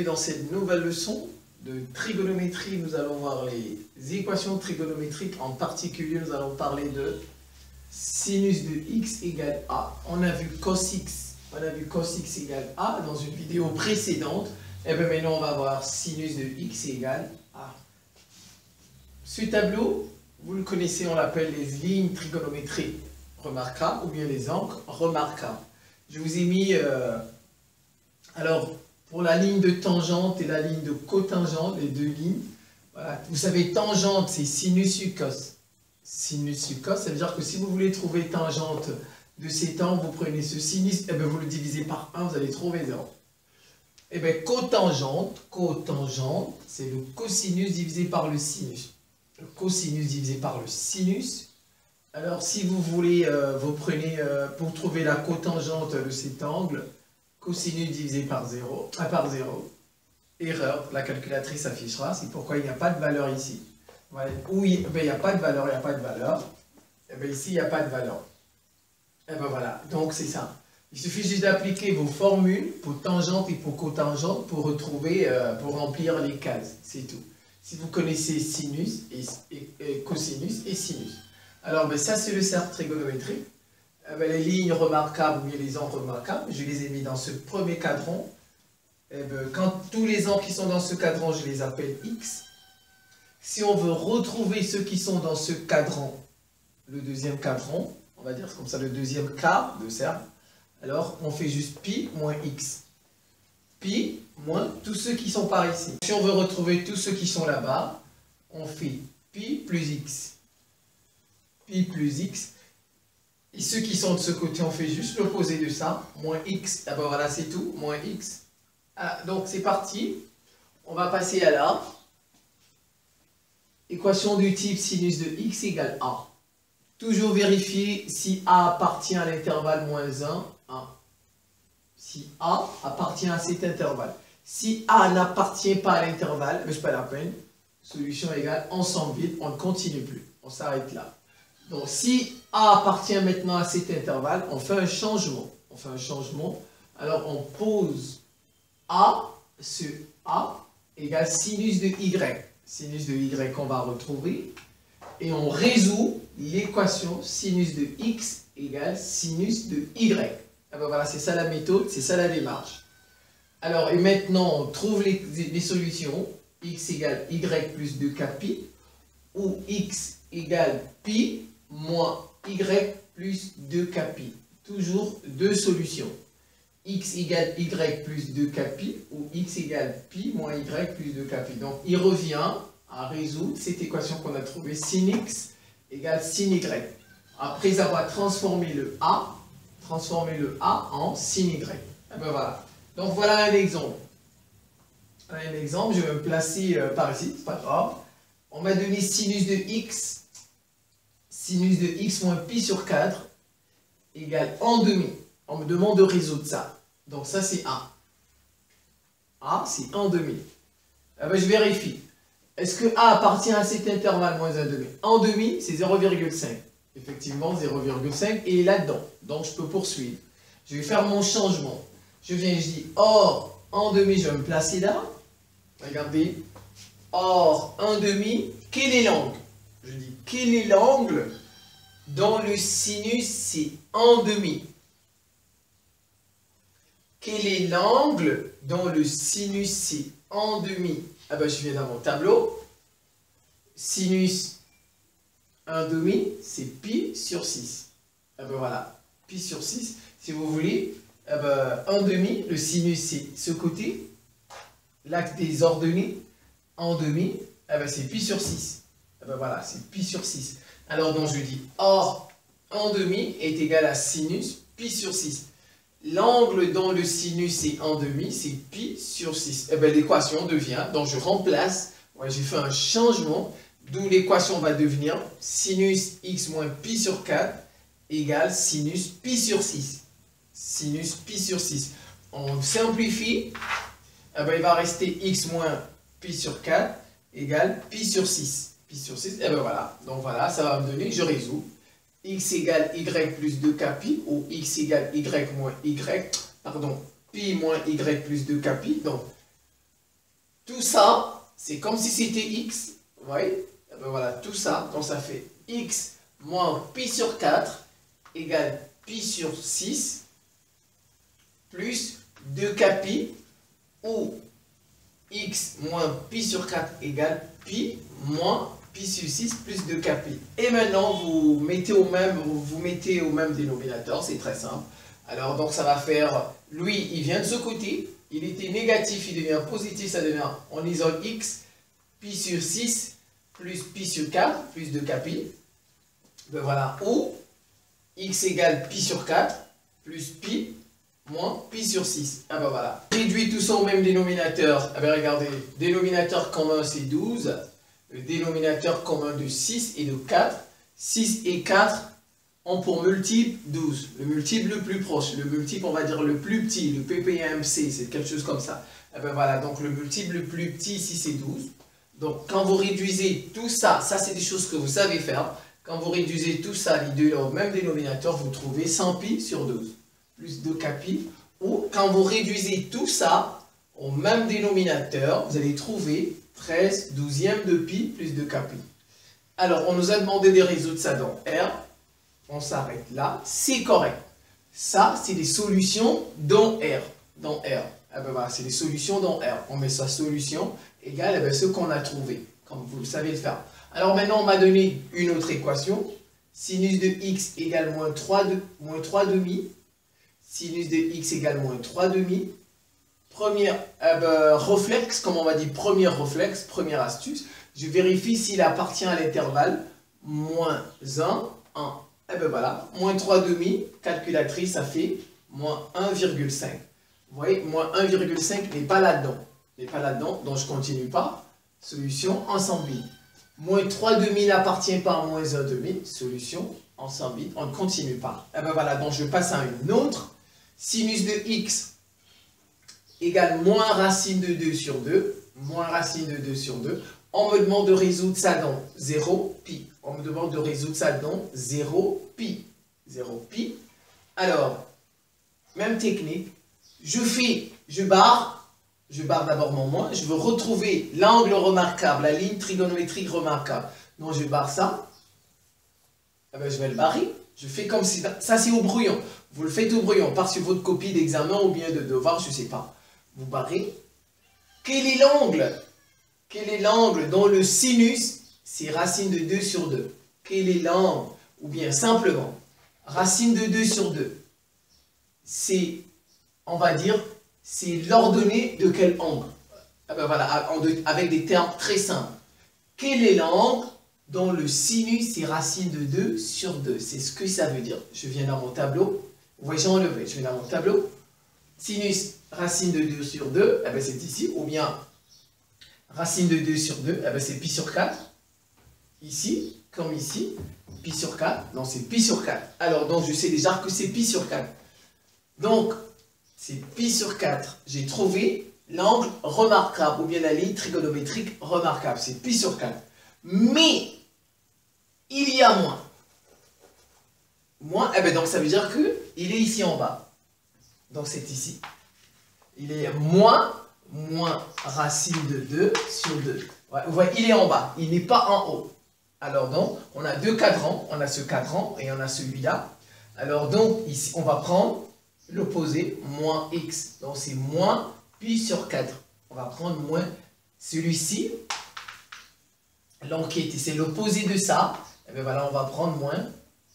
bienvenue dans cette nouvelle leçon de trigonométrie. Nous allons voir les équations trigonométriques. En particulier, nous allons parler de sinus de x égale a. On a vu cos x égale a dans une vidéo précédente. Et bien maintenant, on va voir sinus de x égale a. Ce tableau, vous le connaissez, on l'appelle les lignes trigonométriques remarquables ou bien les angles remarquables. Je vous ai mis, alors, pour la ligne de tangente et la ligne de cotangente, les deux lignes, voilà. Vous savez, tangente, c'est sinus sur cos. Sinus sur cos, ça veut dire que si vous voulez trouver tangente de cet angle, vous prenez ce sinus, et bien vous le divisez par 1, vous allez trouver 0. Et bien cotangente, c'est le cosinus divisé par le sinus. Le cosinus divisé par le sinus. Alors, si vous voulez, vous prenez, pour trouver la cotangente de cet angle, cosinus divisé par 0, erreur, la calculatrice affichera, c'est pourquoi il n'y a pas de valeur ici. Voilà. Oui, il n'y a pas de valeur, Et bien ici, il n'y a pas de valeur. Et bien voilà, donc c'est ça. Il suffit juste d'appliquer vos formules pour tangente et pour cotangente pour retrouver, pour remplir les cases, c'est tout. Si vous connaissez sinus et cosinus et sinus. Alors, ben, ça c'est le cercle trigonométrique. Ben, les lignes remarquables ou bien les angles remarquables, je les ai mis dans ce premier cadran. Ben, quand tous les angles qui sont dans ce cadran, je les appelle x. Si on veut retrouver ceux qui sont dans ce cadran, le deuxième cadran, on va dire comme ça, le deuxième quart de cercle, alors on fait juste pi moins x. Pi moins tous ceux qui sont par ici. Si on veut retrouver tous ceux qui sont là-bas, on fait pi plus x. Pi plus x. Et ceux qui sont de ce côté, on fait juste l'opposé de ça, moins x. D'abord, voilà, c'est tout, moins x. Ah, donc, c'est parti. On va passer à là. Équation du type sinus de x égale a. Toujours vérifier si a appartient à l'intervalle moins 1, 1. Si a appartient à cet intervalle. Si a n'appartient pas à l'intervalle, mais ce n'est pas la peine. Solution égale ensemble vide, on ne continue plus. On s'arrête là. Donc, si A appartient maintenant à cet intervalle, on fait un changement. Alors, on pose A sur A égale sinus de Y. Sinus de Y qu'on va retrouver. Et on résout l'équation sinus de X égale sinus de Y. Ah ben voilà, c'est ça la méthode, c'est ça la démarche. Alors, et maintenant, on trouve les solutions. X égale Y plus 2K pi. Ou X égale pi moins y plus 2k pi. Toujours deux solutions. X égale y plus 2k pi ou x égale pi moins y plus 2k pi. Donc, il revient à résoudre cette équation qu'on a trouvée, sin x égale sin y. Après avoir transformé le a en sin y. Et ben voilà. Donc, voilà un exemple. Je vais me placer par ici, c'est pas grave. On m'a donné sinus de x moins pi sur 4 égale en demi. On me demande de résoudre ça. Donc ça c'est A. A c'est en demi. Ah ben, je vérifie. Est-ce que A appartient à cet intervalle moins 1 demi? En demi c'est 0,5. Effectivement 0,5 et là-dedans. Donc je peux poursuivre. Je vais faire mon changement. Je viens et je dis or en demi, je vais me placer là. Regardez. Or, 1 demi, quel est l'angle? Je dis, quel est l'angle dont le sinus c'est en demi? Quel est l'angle dont le sinus c'est en demi? Ah ben, je viens dans mon tableau. Sinus 1 demi, c'est pi sur 6. Ah ben voilà, pi sur 6. Si vous voulez, ah ben, 1 demi, le sinus c'est ce côté, l'axe des ordonnées. En demi, eh ben c'est pi sur 6. Eh ben voilà, c'est pi sur 6. Alors donc je dis, or, en demi est égal à sinus pi sur 6. L'angle dont le sinus est en demi, c'est pi sur 6. Eh ben l'équation devient, donc je remplace, j'ai fait un changement, d'où l'équation va devenir sinus x moins pi sur 4 égale sinus pi sur 6. Sinus pi sur 6. On simplifie, eh ben il va rester x moins pi sur 4 égale pi sur 6. Pi sur 6, et ben voilà. Donc voilà, ça va me donner, je résous. X égale y plus 2k pi, ou x égale y moins y, pardon, pi moins y plus 2k pi. Donc, Tout ça, c'est comme si c'était x. Vous voyez? Et ben voilà, tout ça, donc ça fait x moins pi sur 4 égale pi sur 6 plus 2k pi, ou x moins pi sur 4 égale pi moins pi sur 6 plus 2k pi. Et maintenant, vous mettez au même dénominateur, c'est très simple. Alors, donc ça va faire, lui, il vient de ce côté, il était négatif, il devient positif, ça devient, on isole x, pi sur 6 plus pi sur 4 plus 2k pi. Ben voilà, ou x égale pi sur 4 plus pi moins pi sur 6. Ah ben voilà. Réduit tout ça au même dénominateur. Ah ben regardez, dénominateur commun c'est 12. Le dénominateur commun de 6 et de 4. 6 et 4 ont pour multiple 12. Le multiple le plus proche. Le multiple, on va dire le plus petit. Le PPMC, c'est quelque chose comme ça. Ah ben voilà, donc le multiple le plus petit ici c'est 12. Donc quand vous réduisez tout ça, ça c'est des choses que vous savez faire. Quand vous réduisez tout ça, les deux au même dénominateur, vous trouvez 100 pi sur 12. Plus 2k pi, ou quand vous réduisez tout ça au même dénominateur, vous allez trouver 13 douzièmes de pi plus 2k pi. Alors, on nous a demandé de résoudre ça dans R, on s'arrête là, c'est correct. Ça, c'est des solutions dans R. Dans R. Ah ben voilà, c'est des solutions dans R. On met sa solution égale à ce qu'on a trouvé, comme vous le savez le faire. Alors maintenant, on m'a donné une autre équation. Sinus de x égale moins 3 demi. Sinus de x égale moins 3 demi. Première réflexe, comme on va dire, premier réflexe, première astuce. Je vérifie s'il appartient à l'intervalle moins 1, 1. Et ben voilà, moins 3 demi, calculatrice, ça fait moins 1,5. Vous voyez, moins 1,5 n'est pas là-dedans. N'est pas là-dedans, donc je ne continue pas. Solution ensemble. Moins 3 demi n'appartient pas à moins 1 demi. Solution ensemble. On ne continue pas. Et ben voilà, donc je passe à une autre. Sinus de x égale moins racine de 2 sur 2. Moins racine de 2 sur 2. On me demande de résoudre ça dans 0 pi. On me demande de résoudre ça dans 0 pi. 0 pi. Alors, même technique. Je barre d'abord mon moins. Je veux retrouver l'angle remarquable, la ligne trigonométrique remarquable. Donc, je barre ça. Eh ben, je vais le barrer. Je fais comme si... Ça, c'est au brouillon. Vous le faites au brouillon, par sur votre copie d'examen ou bien de devoir, je ne sais pas. Vous barrez. Quel est l'angle? Quel est l'angle dont le sinus, c'est racine de 2 sur 2? Quel est l'angle? Ou bien simplement, racine de 2 sur 2. C'est, on va dire, c'est l'ordonnée de quel angle? Ah ben voilà, avec des termes très simples. Quel est l'angle dont le sinus, c'est racine de 2 sur 2? C'est ce que ça veut dire. Je viens dans mon tableau. Vous voyez, j'ai enlevé. Je viens dans mon tableau. Sinus, racine de 2 sur 2, eh ben c'est ici. Ou bien, racine de 2 sur 2, eh ben c'est pi sur 4. Ici, comme ici, pi sur 4. Non, c'est pi sur 4. Alors, donc, je sais déjà que c'est pi sur 4. Donc, c'est pi sur 4. J'ai trouvé l'angle remarquable, ou bien la ligne trigonométrique remarquable. C'est pi sur 4. Mais, il y a moins. Moins, eh ben donc, ça veut dire qu'il est ici en bas. Donc, c'est ici. Il est moins racine de 2 sur 2. Ouais, vous voyez, il est en bas. Il n'est pas en haut. Alors, donc, on a deux cadrans. On a ce cadran et on a celui-là. Alors, donc, ici, on va prendre l'opposé, moins x. Donc, c'est moins pi sur 4. On va prendre moins celui-ci. L'enquête, c'est l'opposé de ça. Et bien voilà, on va prendre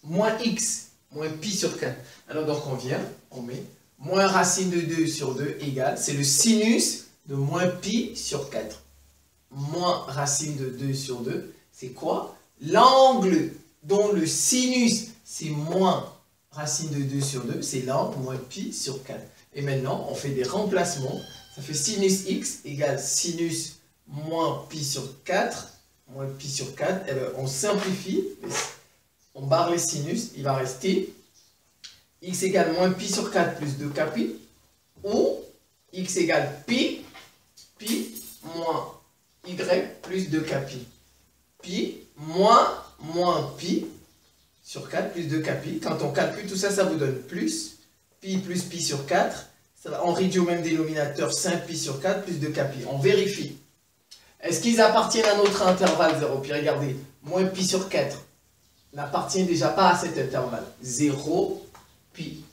moins x, moins pi sur 4. Alors, donc, on met moins racine de 2 sur 2 égale, c'est le sinus de moins pi sur 4. Moins racine de 2 sur 2, c'est quoi? L'angle dont le sinus, c'est moins racine de 2 sur 2, c'est l'angle moins pi sur 4. Et maintenant, on fait des remplacements. Ça fait sinus x égale sinus moins pi sur 4. Moins pi sur 4. Et bien, on simplifie. On barre les sinus. Il va rester x égale moins pi sur 4 plus 2k pi. Ou x égale pi moins y plus 2k pi. Pi moins pi sur 4 plus 2k pi. Quand on calcule tout ça, ça vous donne plus pi sur 4. On réduit au même dénominateur 5pi sur 4 plus 2kpi. On vérifie. Est-ce qu'ils appartiennent à notre intervalle 0 pi? Regardez, moins pi sur 4 n'appartient déjà pas à cet intervalle. 0 pi.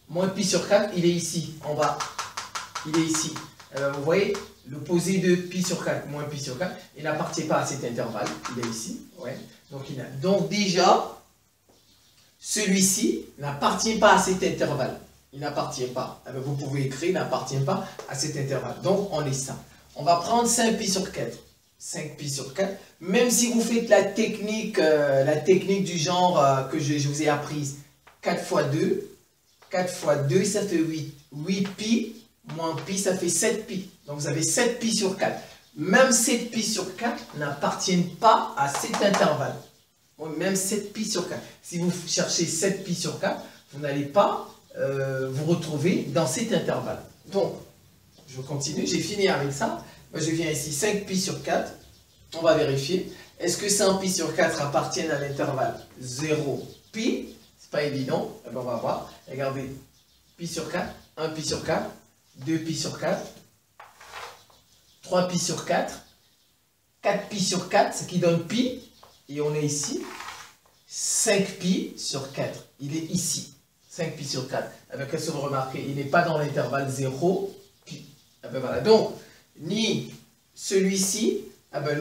Moins pi sur 4, il est ici, en bas. Il est ici. Vous voyez, l'opposé de pi sur 4, moins pi sur 4, il n'appartient pas à cet intervalle. Il est ici. Ouais. Donc déjà, celui-ci n'appartient pas à cet intervalle. Il n'appartient pas. Vous pouvez écrire, il n'appartient pas à cet intervalle. Donc, on est ça. On va prendre 5pi sur 4. 5pi sur 4. Même si vous faites la technique du genre que je vous ai apprise. 4 fois 2. 4 fois 2, ça fait 8. 8pi moins pi, ça fait 7pi. Donc, vous avez 7pi sur 4. Même 7pi sur 4 n'appartiennent pas à cet intervalle. Même 7pi sur 4. Si vous cherchez 7pi sur 4, vous n'allez pas vous retrouver dans cet intervalle. Donc, je continue, j'ai fini avec ça. Moi, je viens ici, 5pi sur 4. On va vérifier. Est-ce que 5pi sur 4 appartiennent à l'intervalle 0pi? C'est pas évident. On va voir. Regardez. Pi sur 4, 1pi sur 4, 2pi sur 4, 3pi sur 4, 4pi sur 4, ce qui donne pi. Et on est ici. 5pi sur 4. Il est ici. 5pi sur 4. Qu'est-ce que vous remarquez? Il n'est pas dans l'intervalle 0, pi. Voilà. Donc, ni celui-ci,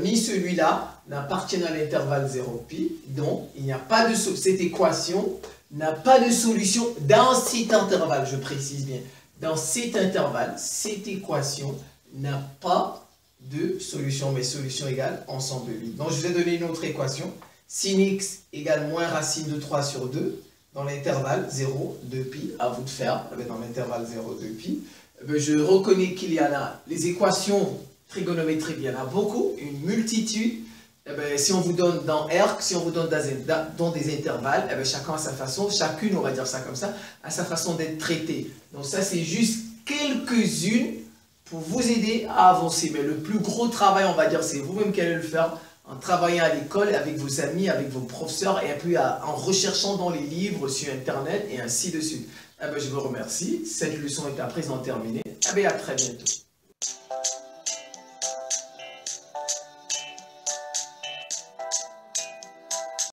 ni celui-là n'appartiennent à l'intervalle 0, pi. Donc, il n'y a pas de cette équation n'a pas de solution dans cet intervalle, je précise bien. Dans cet intervalle, cette équation n'a pas de solution, mais solution égale ensemble de 8. Donc, je vous ai donné une autre équation. Sin x égale moins racine de 3 sur 2 dans l'intervalle 0, 2pi. À vous de faire, dans l'intervalle 0, 2pi. Je reconnais qu'il y en a, les équations trigonométriques, il y en a beaucoup, une multitude. Si on vous donne dans R, si on vous donne dans des intervalles, chacun à sa façon, chacune, on va dire ça comme ça, à sa façon d'être traitée. Donc ça, c'est juste quelques-unes pour vous aider à avancer. Mais le plus gros travail, on va dire, c'est vous-même qui allez le faire en travaillant à l'école, avec vos amis, avec vos professeurs, et puis en recherchant dans les livres, sur Internet, et ainsi de suite. Je vous remercie. Cette leçon est à présent terminée. À très bientôt.